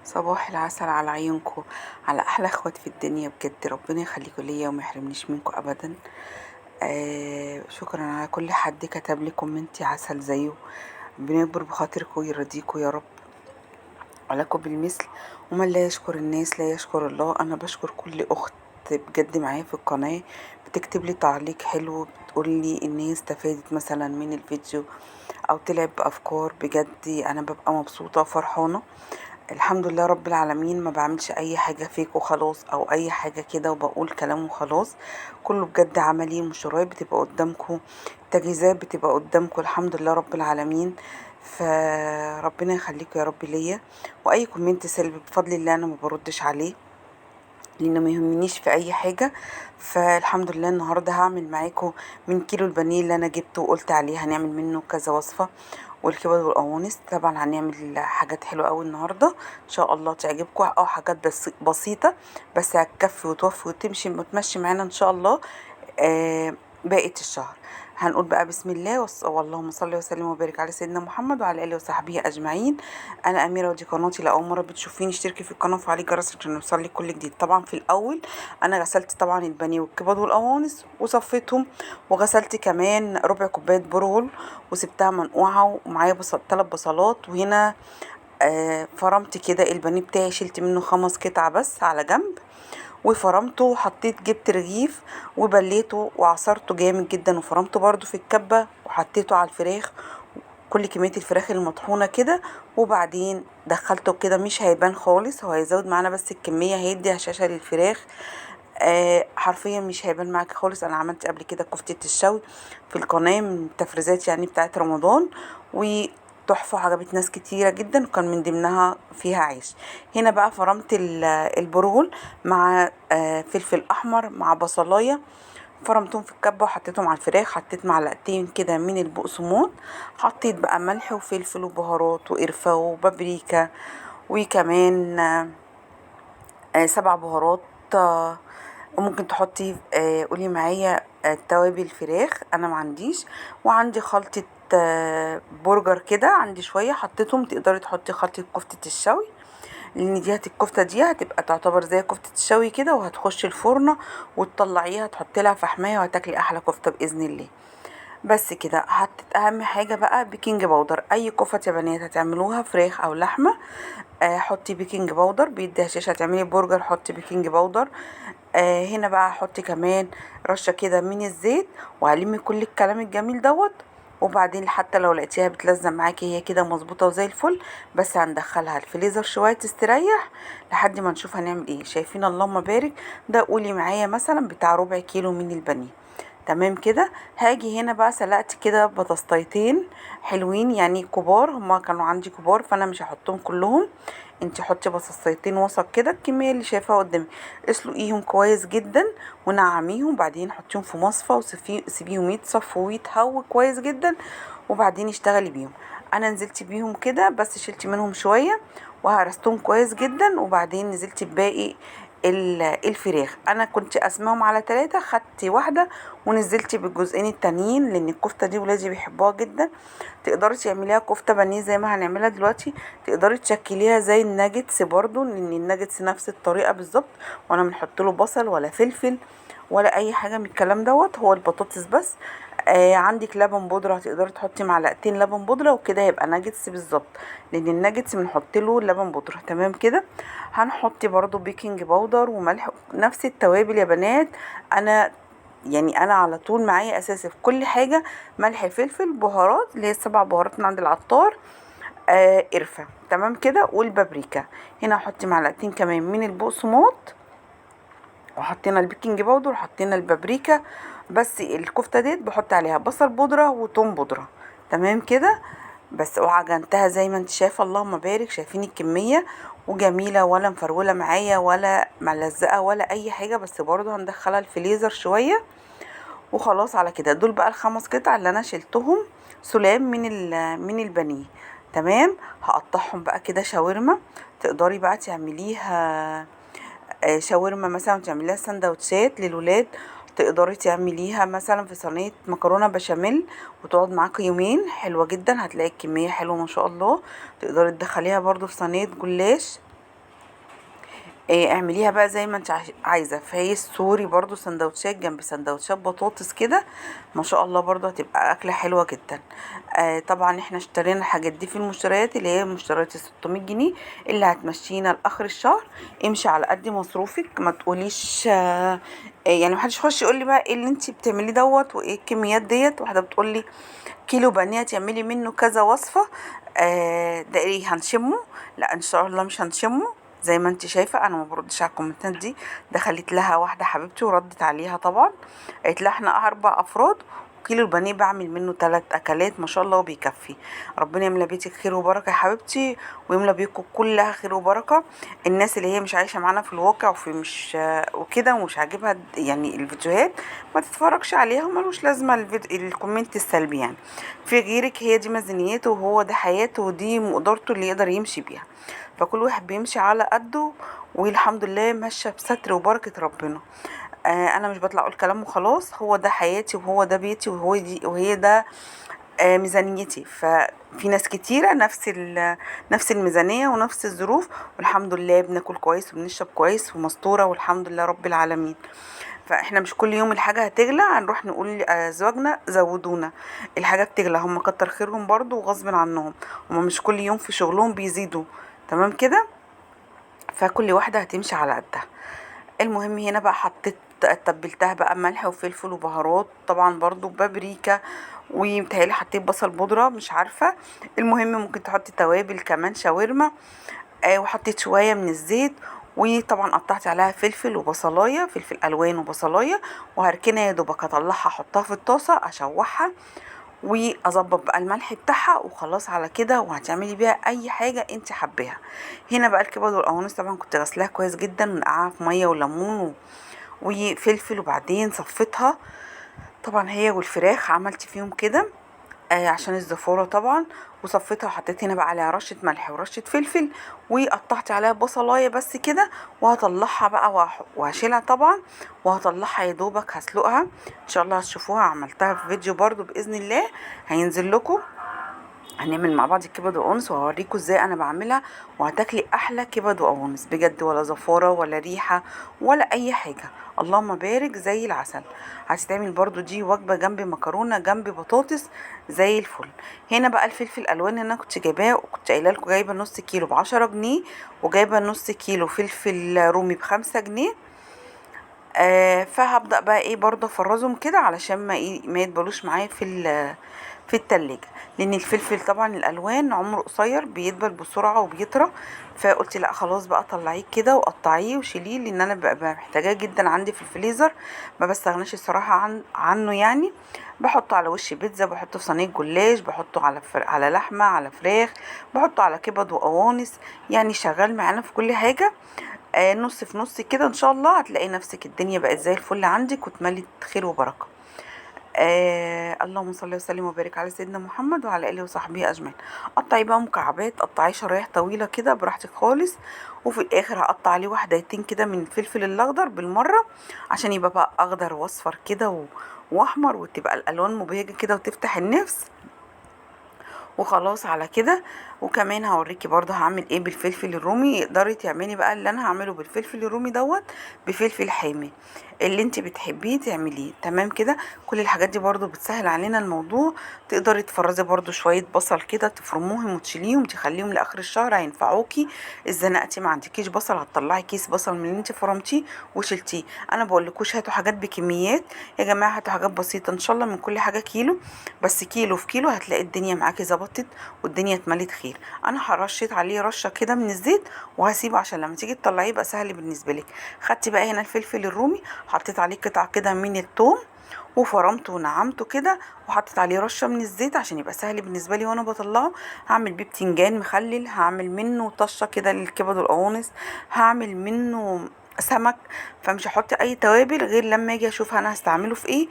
صباح العسل على عيونكم، على احلى اخوات في الدنيا بجد. ربنا يخليكم ليا وما يحرمنيش منكم ابدا. شكرا على كل حد كتب لي كومنتي عسل زيه. ربنا يكبر بخاطركم ويرضيكم يا رب، ولكم بالمثل. ومن لا يشكر الناس لا يشكر الله. انا بشكر كل اخت بجد معايا في القناة بتكتب لي تعليق حلو، بتقول لي ان هي استفادت مثلا من الفيديو او طلعت بافكار. بجد انا ببقى مبسوطة وفرحانة. الحمد لله رب العالمين. ما بعملش اي حاجة فيك وخلاص او اي حاجة كده وبقول كلام وخلاص. كله بجد عملي، مشروعات بتبقى قدامكم، تجهيزات بتبقى قدامكم. الحمد لله رب العالمين. فربنا يخليكم يا رب ليا. واي كومنت سلبي بفضل الله انا ما بردش عليه، لان ما يهمنيش في اي حاجة. فالحمد لله النهاردة هعمل معاكم من كيلو البانيه اللي انا جبته وقلت عليه هنعمل منه كذا وصفة، والكبد والقوانص. طبعا هنعمل حاجات حلوة قوي النهاردة ان شاء الله تعجبكم. حاجات بس بسيطة، بس هتكفي وتوفي وتمشي وتمشي معانا ان شاء الله بقية الشهر. هنقول بقى بسم الله واللهم صل وسلم وبارك على سيدنا محمد وعلى اله وصحبه اجمعين. انا اميره ودي قناتي. لاول مره بتشوفيني اشتركي في القناه وفعلي الجرس عشان يوصلك كل جديد. طبعا في الاول انا غسلت طبعا البانيه والكبد والقوانص وصفيتهم، وغسلت كمان ربع كوبايه برغل وسبتها منقوعه، ومعايا 3 بصلات. وهنا فرمت كده البانيه بتاعي، شلت منه 5 قطع بس على جنب، وفرمته وحطيت، جبت رغيف وبليته وعصرته جامد جدا، وفرمته برضو في الكبة وحطيته على الفراخ، كل كمية الفراخ المطحونة كده. وبعدين دخلته كده، مش هيبان خالص، هو هيزود معانا بس الكمية، هيدي هشاشة للفراخ. حرفيا مش هيبان معاك خالص. انا عملت قبل كده كفتة الشوي في القناة من التفريزات يعني بتاعت رمضان، وتحفة عجبت ناس كتيرة جدا، وكان من ضمنها فيها عيش. هنا بقى فرمت البرغل مع فلفل احمر مع بصلاية، فرمتهم في الكبة وحطيتهم على الفراخ. حطيت معلقتين كده من البقسماط، حطيت بقى ملح وفلفل وبهارات وقرفة وبابريكا، وكمان 7 بهارات. آه، وممكن تحطي قولي معايا توابل فراخ، انا ما عنديش. وعندي خلطة برجر كده، عندي شوية حطيتهم. تقدري تحطي خلطة كفتة الشوي، لان دي الكفتة دي هتبقى تعتبر زي كفتة الشوي كده، وهتخش الفرن وتطلعيها تحطي لها فحماية وهتاكلي احلى كفتة باذن الله. بس كده. حطيت اهم حاجه بقى بيكنج باودر. اي كفته يا بنات هتعملوها فراخ او لحمه حطي بيكنج باودر، بيدي هشاشه. هتعملي برجر حطي بيكنج باودر. هنا بقى هحط كمان رشه كده من الزيت، وهلمي كل الكلام الجميل دوت. وبعدين حتى لو لقيتيها بتلزق معاكي هي كده مظبوطه وزي الفل، بس هندخلها الفريزر شويه تستريح لحد ما نشوف هنعمل ايه. شايفين؟ اللهم بارك. ده قولي معايا مثلا بتاع ربع كيلو من البانيه. تمام كده. هاجي هنا بقى سلقت كده بطاطستين حلوين يعني كبار، هما كانوا عندي كبار فانا مش هحطهم كلهم. انتي حطي بطاطستين وسط كده، الكميه اللي شايفاها قدامي. اسلقيهم كويس جدا ونعميهم، بعدين حطيهم في مصفى وسيبيهم يتصفوا ويتهووا كويس جدا، وبعدين اشتغلي بيهم. انا نزلت بيهم كده بس شلت منهم شويه وهرستهم كويس جدا، وبعدين نزلت بباقي الفراخ. انا كنت قسمهم على 3، خدت واحدة ونزلت بالجزئين التانيين، لان الكفتة دي ولادي بيحبوها جدا. تقدري تعمليها كفتة بانيه زي ما هنعملها دلوقتي، تقدري تشكليها زي الناجتس برضو، لان الناجتس نفس الطريقة بالظبط، وانا بنحط له بصل ولا فلفل ولا اي حاجة من الكلام دوت، هو البطاطس بس. عندك لبن بودرة هتقدري تحطي معلقتين لبن بودرة، وكده هيبقى ناجتس بالظبط، لان الناجتس بنحط له لبن بودرة. تمام كده. هنحط برضو بيكنج باودر وملح، نفس التوابل يا بنات. انا يعني انا على طول معايا اساسي في كل حاجة ملح فلفل بهارات، اللي هي ال7 بهارات من عند العطار، قرفة. تمام كده. والبابريكا. هنا هحط معلقتين كمان من البقسماط، وحطينا البيكنج باودر وحطينا البابريكا. بس الكفتة ديت بحط عليها بصل بودرة وتوم بودرة. تمام كده. بس وعجنتها زي ما انت شايفة، اللهم بارك. شايفين الكمية؟ وجميلة ولا مفرولة معايا ولا ملزقة ولا اي حاجة، بس برضو هندخلها الفريزر شوية. وخلاص على كده. دول بقى ال5 قطع اللي انا شلتهم سلام من البانيه. تمام. هقطعهم بقى كده شاورما. تقدري بقى تعمليها شاورما مثلا، وتعمليها سندوتشات للولاد. تقدري تعمليها مثلا في صينية مكرونة بشاميل وتقعد معاكي يومين، حلوة جدا. هتلاقي الكمية حلوة ما شاء الله. تقدري تدخليها برضو في صينية جلاش اعمليها بقى زي ما انت عايزه. فهي السوري برضو سندوتشات جنب سندوتشات بطاطس كده، ما شاء الله برضو هتبقى اكله حلوه جدا. طبعا احنا اشترينا الحاجات دي في المشتريات اللي هي مشتريات 600 جنيه اللي هتمشينا لاخر الشهر. امشي على قد مصروفك، ما تقوليش يعني محدش يخش يقول لي بقى ايه اللي انت بتعمليه دوت وايه الكميات ديت. واحده بتقول لي كيلو بانيه تعملي منه كذا وصفه، ده ايه هنشمه؟ لا ان شاء الله مش هنشمه. زي ما انت شايفه انا ما بردش على الكومنتات دي. دخلت لها واحده حبيبتي وردت عليها طبعا، قالت لها احنا 4 افراد كيلو البانيه بعمل منه 3 اكلات ما شاء الله وبيكفي. ربنا يملى بيتك خير وبركه يا حبيبتي، ويملى بيكم كلها خير وبركه. الناس اللي هي مش عايشه معانا في الواقع وفي مش وكده ومش عاجبها يعني الفيديوهات، ما تتفرجش عليها وملوش لازمه الكومنت السلبي يعني. في غيرك هي دي ميزانيته وهو ده حياته ودي مقدرته اللي يقدر يمشي بيها. فكل واحد بيمشي على قده، والحمد لله ماشيه بستر وبركه ربنا. انا مش بطلع اقول كلام وخلاص، هو ده حياتي وهو ده بيتي وهي ده ميزانيتي. ففي ناس كتيرة نفس الميزانية ونفس الظروف، والحمد لله بناكل كويس وبنشرب كويس ومستورة والحمد لله رب العالمين. فاحنا مش كل يوم الحاجة هتغلى هنروح نقول لأزواجنا زودونا. الحاجة بتغلى، هم كتر خيرهم برضو وغصب عنهم، هم مش كل يوم في شغلهم بيزيدوا. تمام كده. فكل واحدة هتمشي على قدها. المهم هنا بقى حطيت تبلتها بقى ملح وفلفل وبهارات طبعا برضو بابريكا، ومتهيألي حطيت بصل بودرة مش عارفة. المهم ممكن تحطي توابل كمان شاورما. وحطيت شوية من الزيت، وطبعا قطعت عليها فلفل وبصلاية، فلفل الوان وبصلاية، وهركنها يا دوبك اطلعها احطها في الطاسة اشوحها واظبط بقى الملح بتاعها وخلاص على كده. وهتعملي بيها اي حاجه انت حباها. هنا بقى الكبد والقوانص طبعا كنت غسلاها كويس جدا ونقعها في ميه وليمون وفلفل، وبعدين صفيتها. طبعا هي والفراخ عملت فيهم كده عشان الزفارة طبعا. وصفيتها وحطيت هنا بقى عليها رشة ملح ورشة فلفل، وقطعت عليها بصلاية بس كده. وهطلعها بقى وهشيلها طبعا، وهطلعها يا دوبك هسلقها. ان شاء الله هتشوفوها، عملتها في فيديو برضو بإذن الله هينزل لكم. هنعمل مع بعض الكبد وقوانص وهوريكم ازاي انا بعملها، وهتاكلي احلى كبد وقوانص بجد، ولا زفاره ولا ريحه ولا اي حاجه. اللهم بارك زي العسل. هتتعمل برضو دي وجبه جنب مكرونه جنب بطاطس زي الفل. هنا بقى الفلفل الالوان اللي انا كنت جايباه وكنت قايله لكم جايبه نص كيلو ب10 جنيه، وجايبه نص كيلو فلفل رومي ب5 جنيه. فهبدأ بقى ايه برضه افرزهم كده علشان ما يدبلوش معايا في التلاجة. لان الفلفل طبعا الالوان عمره قصير بيدبل بسرعة وبيطرى. فقلت لا خلاص بقى طلعيه كده وقطعيه وشيليه، لان انا بقى محتاجاه جدا عندي في الفريزر، ما بستغناش الصراحة عنه يعني. بحطه على وش بيتزا، بحطه في صينية جلاش، بحطه على لحمة، على فراخ، بحطه على كبد وقوانص. يعني شغال معانا في كل حاجة. نص في نص كده ان شاء الله هتلاقي نفسك الدنيا بقت زي الفل عندك واتملت خير وبركه. اللهم صل وسلم وبارك على سيدنا محمد وعلى اله وصحبه اجمعين. قطعي بقى مكعبات، قطعي شرايح طويله كده براحتك خالص. وفي الاخر هقطع عليه واحدتين كده من الفلفل الاخضر بالمره، عشان يبقى بقى اخضر واصفر كده واحمر، وتبقى الالوان مبهجه كده وتفتح النفس. وخلاص على كده. وكمان هوريكي برضه هعمل ايه بالفلفل الرومي. تقدري تعملي بقى اللي انا هعمله بالفلفل الرومي دوت بفلفل حامي اللي انت بتحبيه تعمليه. تمام كده. كل الحاجات دي برضه بتسهل علينا الموضوع. تقدري تفرزي برضه شويه بصل كده تفرموهم وتشيليهم تخليهم لاخر الشهر هينفعوكي. اتزنقتي ما عندكيش بصل هتطلعي كيس بصل من اللي انت فرمتيه وشلتيه. انا بقولكوش هاتوا حاجات بكميات يا جماعه، هاتوا حاجات بسيطه ان شاء الله من كل حاجه كيلو، بس كيلو في كيلو هتلاقي الدنيا معاكي ظبطت والدنيا اتملت خير. انا هرشيت عليه رشه كده من الزيت وهسيبه عشان لما تيجي تطلعيه يبقى سهل بالنسبه لك. خدتي بقى هنا الفلفل الرومي، حطيت عليه قطع كده من الثوم وفرمته ونعمته كده، وحطيت عليه رشه من الزيت عشان يبقى سهل بالنسبه لي وانا بطلعه. هعمل بيه بتنجان مخلل، هعمل منه طشه كده للكبد والقوانص، هعمل منه سمك. فمش هحط اي توابل غير لما اجي اشوف انا هستعمله في ايه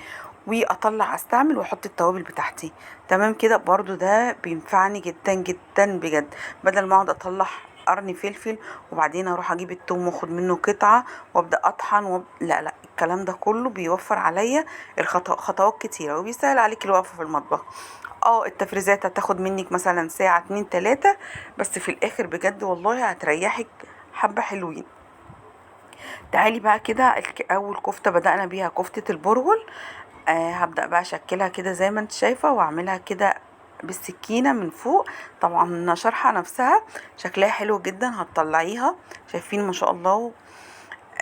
واطلع استعمل واحط التوابل بتاعتي. تمام كده. برضو ده بينفعني جدا جدا بجد، بدل ما اقعد اطلع قرن فلفل وبعدين اروح اجيب التوم واخد منه قطعه وابدا اطحن لا لا، الكلام ده كله بيوفر عليا خطوات كتيره وبيسهل عليك الوقفه في المطبخ. التفريزات هتاخد منك مثلا ساعه 2 3، بس في الاخر بجد والله هتريحك حبه حلوين. تعالي بقى كده اول كفتة بدأنا بيها كفتة البرغل. هبدأ بقى اشكلها كده زي ما انت شايفة، واعملها كده بالسكينة من فوق. طبعا شرحة نفسها شكلها حلو جدا. هتطلعيها، شايفين ما شاء الله.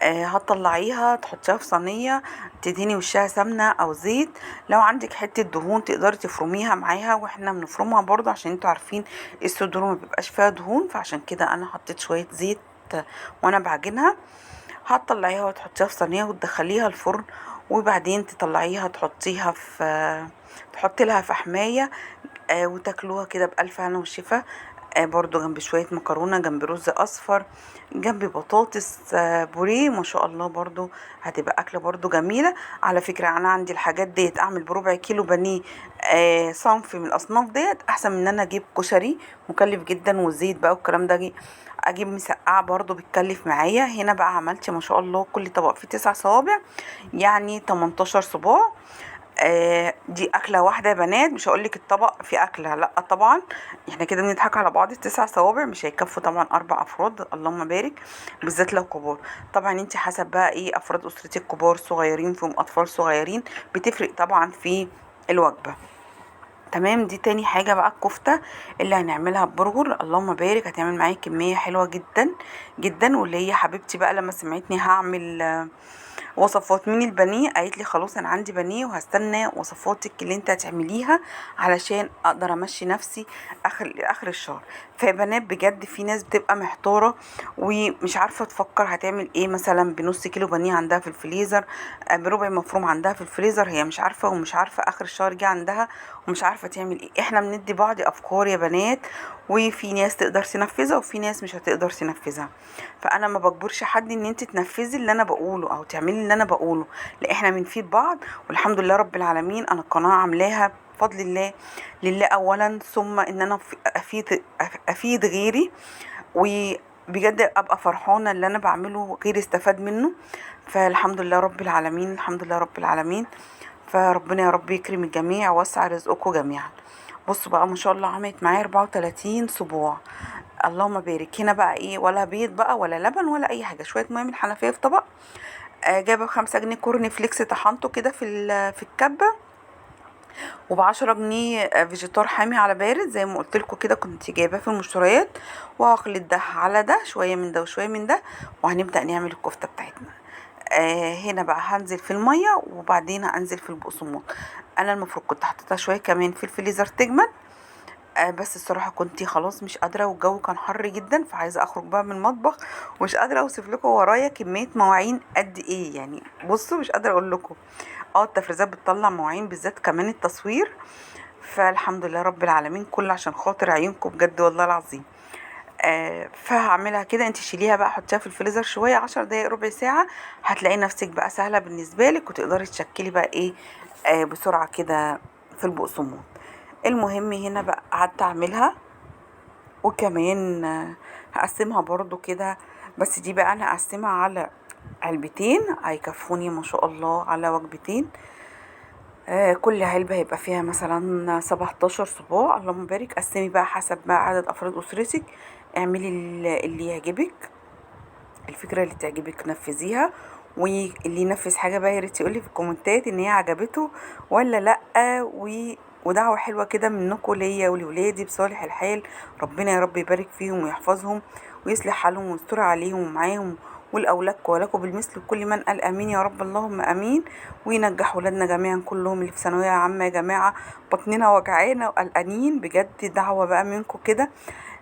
هتطلعيها تحطيها في صينية، تدهني وشها سمنة او زيت. لو عندك حتة دهون تقدري تفرميها معاها، واحنا بنفرمها برضو عشان انتوا عارفين الصدور ما بيبقاش فيها دهون، فعشان كده انا حطيت شوية زيت وانا بعجنها. هتطلعيها وتحطيها في صينية وتدخليها الفرن، وبعدين تطلعيها تحطيها في تحطي لها في حماية. وتاكلوها كده بألف هنا وشفا. برضو جنب شوية مكرونة، جنب رز أصفر، جنب بطاطس بوريه، ما شاء الله برضو هتبقى أكلة برضو جميلة. على فكرة أنا عندي الحاجات ديت أعمل بربع كيلو بانيه صنف من الأصناف ديت أحسن من إن أنا أجيب كشري مكلف جدا، والزيت بقى والكلام ده. أجيب مسقعة برضو بتكلف معايا. هنا بقى عملت ما شاء الله كل طبق فيه 9 صوابع، يعني 18 صباع. دي اكله واحده يا بنات، مش هقولك الطبق في اكله، لا طبعا احنا كده بنضحك على بعض. التسع صوابع مش هيكفوا طبعا 4 افراد، اللهم بارك، بالذات لو كبار. طبعا انت حسب بقى ايه افراد اسرتك، كبار صغيرين فيهم اطفال صغيرين، بتفرق طبعا في الوجبه. تمام. دي تاني حاجة بقى الكفتة اللي هنعملها ببرغل، اللهم بارك. هتعمل معايا كمية حلوة جدا جدا. واللي هي حبيبتي بقى لما سمعتني هعمل وصفات من البانيه، قالت لي خلاص انا عندي بانيه وهستنى وصفاتك اللي انت هتعمليها علشان اقدر امشي نفسي اخر الشهر. فيا بنات بجد في ناس بتبقى محتاره ومش عارفه تفكر هتعمل ايه، مثلا بنص كيلو بانيه عندها في الفريزر، بربع مفروم عندها في الفريزر، هي مش عارفه ومش عارفه اخر الشهر جه عندها ومش عارفه تعمل ايه. احنا بندي بعض افكار يا بنات، وفي ناس تقدر تنفذها وفي ناس مش هتقدر تنفذها. فانا ما بجبرش حد ان انت تنفذي اللي انا بقوله او تعملي اللي انا بقوله، لا احنا بنفيد بعض. والحمد لله رب العالمين انا القناه عاملاها بفضل الله، لله اولا، ثم ان انا افيد غيري، وبجد ابقى فرحانه اللي انا بعمله غيري استفاد منه. فالحمد لله رب العالمين، الحمد لله رب العالمين. فربنا يا رب يكرم الجميع ووسع رزقكم جميعا. بصوا بقى ما شاء الله عملت معايا 34 صباع، اللهم بارك. هنا بقى ايه، ولا بيض بقى ولا لبن ولا اي حاجه، شويه ميه من الحنفيه في طبق. جايبه ب5 جنيه كورن فليكس طحنته كده في الكبه، وب10 جنيه فيجيتار حامي على بارد زي ما قلت لكم كده، كنت جايباه في المشتريات. وهخلط ده على ده، شويه من ده وشويه من ده، وهنبدا نعمل الكفته بتاعتنا. هنا بقى هنزل في الميه وبعدين هنزل في البقسماط. انا المفروض كنت حطيتها شويه كمان في الفريزر تجمد، بس الصراحة كنت خلاص مش قادرة والجو كان حر جدا، فعايزة اخرج بقى من المطبخ، ومش قادرة اوصف لكم ورايا كمية مواعين قد ايه يعني. بصوا مش قادرة اقول لكم. التفريزات بتطلع مواعين، بالذات كمان التصوير. فالحمد لله رب العالمين، كل عشان خاطر عيونكم بجد والله العظيم. فهعملها كده. انت شيليها بقى حطيها في الفريزر شوية 10 دقايق ربع ساعة، هتلاقي نفسك بقى سهلة بالنسبة لك، وتقدري تشكلي بقى ايه بسرعة كده في البقسماط. المهم هنا بقى قعدت اعملها، وكمان هقسمها برضو كده. بس دي بقى انا هقسمها على علبتين هيكفوني ما شاء الله على وجبتين. كل علبة هيبقى فيها مثلا 17 صباع، اللهم بارك. قسمي بقى حسب ما عدد افراد اسرتك، اعملي اللي يعجبك، الفكرة اللي تعجبك نفذيها. واللي ينفذ حاجة بقى ياريت يقولي في الكومنتات ان هي عجبته ولا لأ. ودعوة حلوة كده منكم ليا ولولادي بصالح الحال، ربنا يا رب يبارك فيهم ويحفظهم ويصلح حالهم ويستر عليهم ومعاهم والأولادكم ولكم بالمثل. كل من قال امين يا رب اللهم امين. وينجح ولادنا جميعا كلهم اللي في ثانويه عامه يا جماعه، بطننا وجعانا وقلقانين بجد. دعوه بقى منكم كده،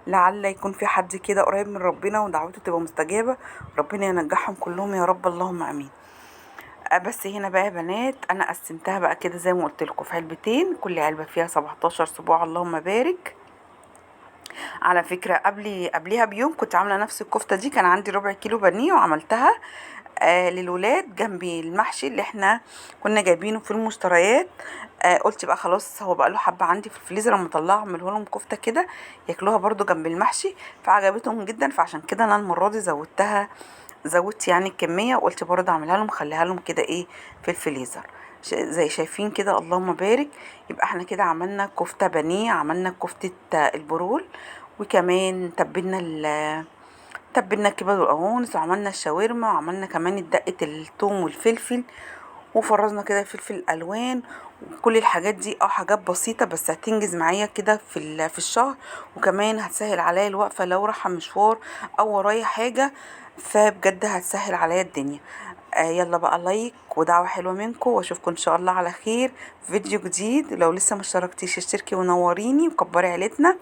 لعل يكون في حد كده قريب من ربنا ودعوته تبقى مستجابة، ربنا ينجحهم كلهم يا رب اللهم امين. بس هنا بقى يا بنات انا قسمتها بقى كده زي ما قلت لكم في علبتين، كل علبة فيها 17 صباع، اللهم بارك. على فكرة قبليها بيوم كنت عاملة نفس الكفتة دي، كان عندي ربع كيلو بانيه وعملتها للولاد جنب المحشي اللي احنا كنا جايبينه في المشتريات. قلت بقى خلاص هو بقى له حبه عندي في الفريزر، اما اطلعه اعمله لهم كفته كده ياكلوها برضو جنب المحشي، فعجبتهم جدا. فعشان كده انا المره دي زودت يعني الكميه، وقلت برضه اعملها لهم خليها لهم كده ايه في الفريزر. زي شايفين كده اللهم بارك. يبقى احنا كده عملنا كفته بانيه، عملنا كفته البرول، وكمان تبلنا الكبد والقوانص وعملنا الشاورما وعملنا كمان دقة الثوم والفلفل وفرزنا كده فلفل الالوان وكل الحاجات دي. حاجات بسيطة بس هتنجز معايا كده في الشهر، وكمان هتسهل عليا الوقفة لو رايحة مشوار او ورايا حاجة، فبجد هتسهل عليا الدنيا. يلا بقى لايك ودعوة حلوة منكم، واشوفكم ان شاء الله على خير في فيديو جديد. لو لسه ما اشتركتيش اشتركي ونوريني وكبري عيلتنا،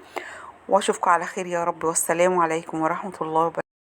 واشوفكم على خير يا رب، والسلام عليكم ورحمة الله وبركاته.